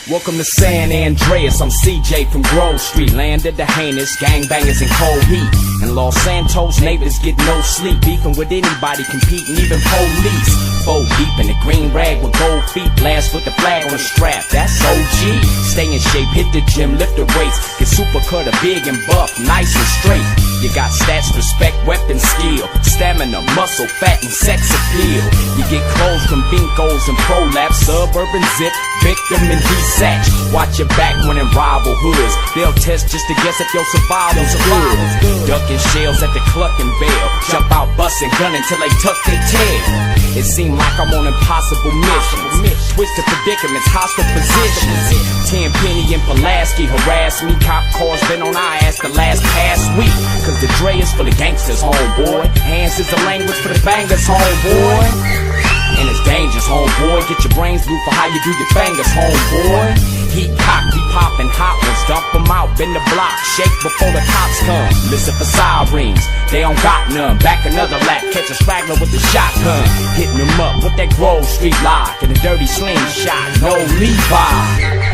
Welcome to San Andreas, I'm CJ from Grove Street. Land of the heinous, gangbangers in cold heat. In Los Santos, neighbors get no sleep. Beefing with anybody, competing, even police. 4 deep in the green rag with gold feet. Blast with the flag on the strap, that's OG. Stay in shape, hit the gym, lift the weights. Get super cutter, big and buff, nice and straight. You got stats, respect, weapon, skill. Stamina, muscle, fat, and sex appeal. You get clothes from Binkos and Prolapse. Suburban zip, victim and desatch. Watch your back when in rival hoods. They'll test just to guess if your survival's good. Ducking shells at the Clucking Bell. Jump out, busting, gun until they tuck their tail. It seemed like I'm on impossible missions. Twisted predicaments, hostile positions. Tenpenny and Pulaski harass me. Cop cars been on our ass the last past week. Cause the Dre is for the gangsters, homeboy. Hands is the language for the bangers, homeboy. And it's dangerous, homeboy. Get your brains blue for how you do your fingers, homeboy. Heat cocked, we poppin' hot ones. Dump them out, bend the block. Shake before the cops come. Listen for sirens, they don't got none. Back another lap, catch a straggler with the shotgun. Hitting them up with that Grove Street lock. And a dirty slingshot, no Levi.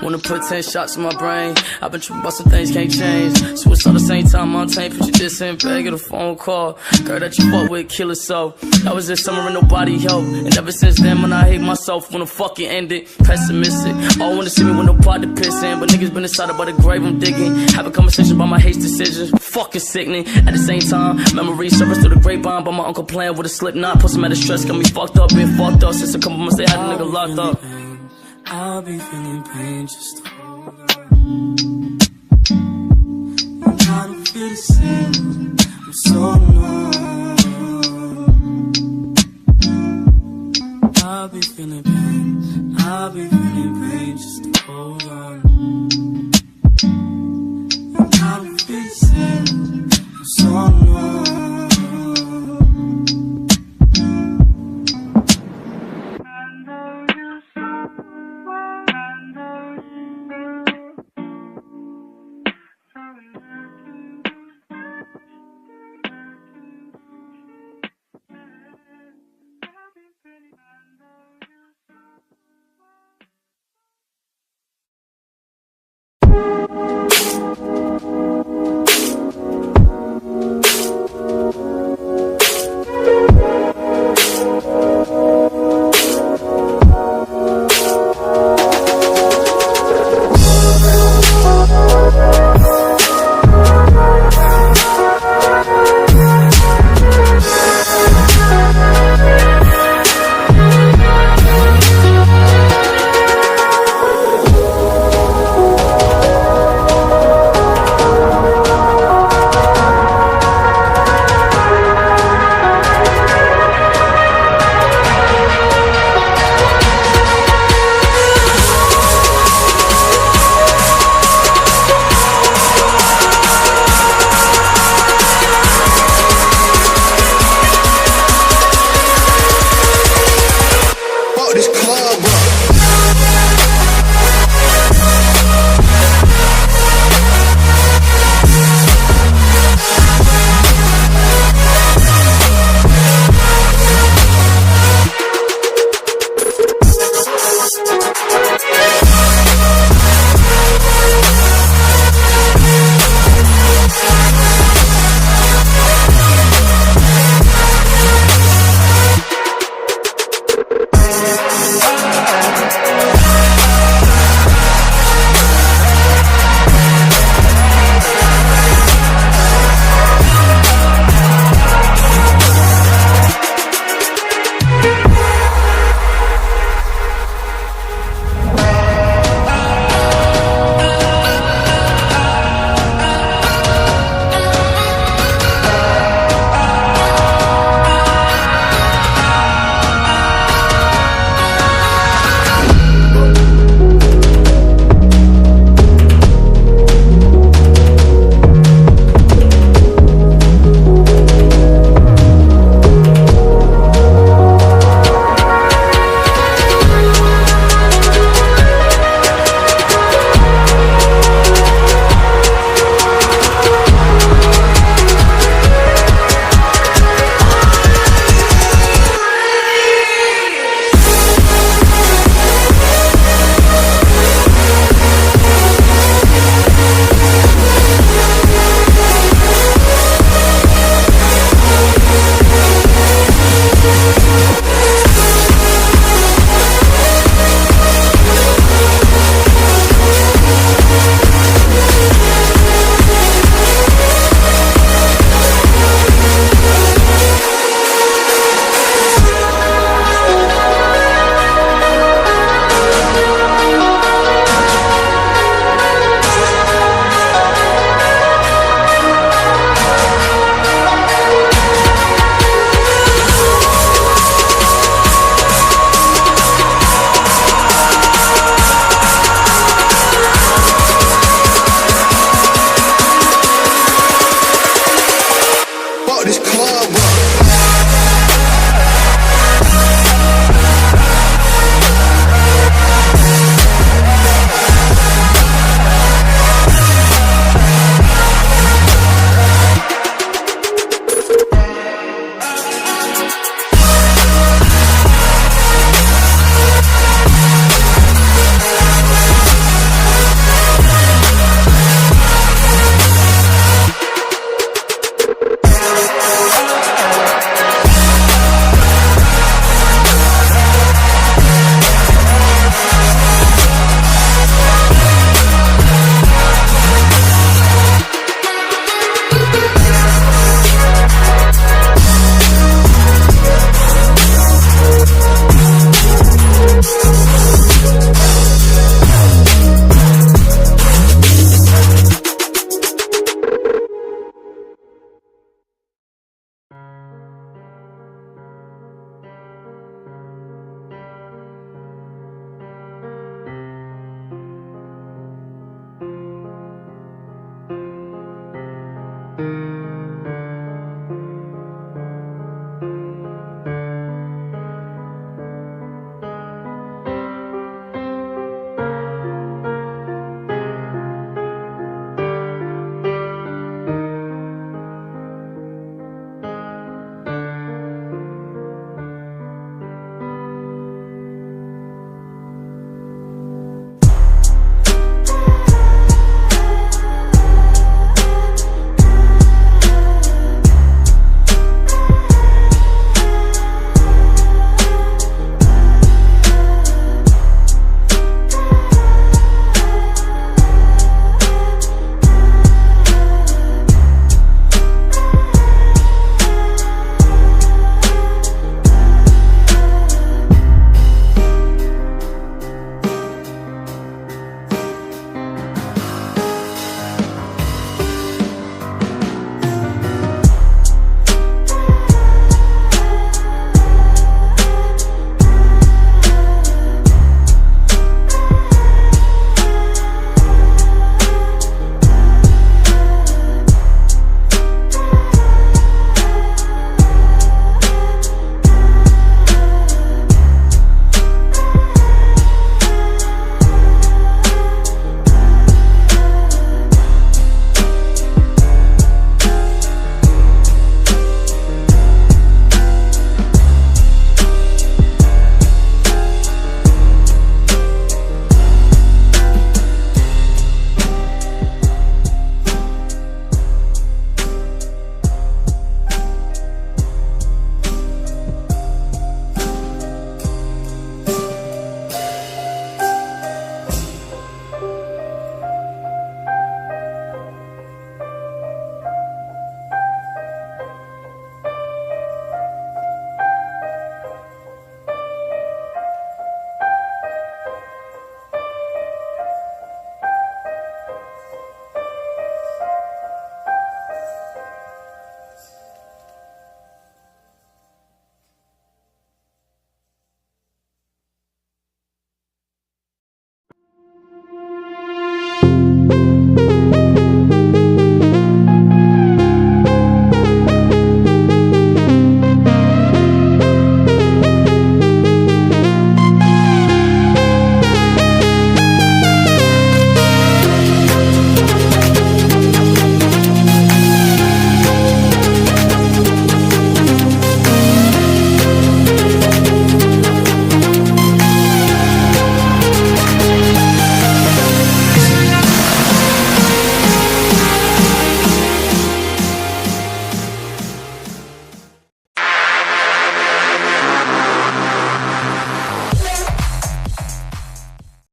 Wanna put 10 shots in my brain. I've been tripping about some things can't change. Switch all the same time, Montaigne. Put your diss in bag, get a phone call. Girl that you fuck with, kill it so. That was this summer and nobody helped. And ever since then, when I hate myself, when the fucking ended. Pessimistic, all wanna see me with no pot to piss in. But niggas been inside about the grave I'm digging. Have a conversation about my hate decisions. Fucking sickening. At the same time, memories surface through the grapevine. By my uncle playing with a slip knot. Put some out of stress, got me fucked up, been fucked up. Since a couple months they had a nigga locked up. I'll be feeling pain, just hold on. I don't feel the same, I'm so numb. I'll be feeling pain, just hold on.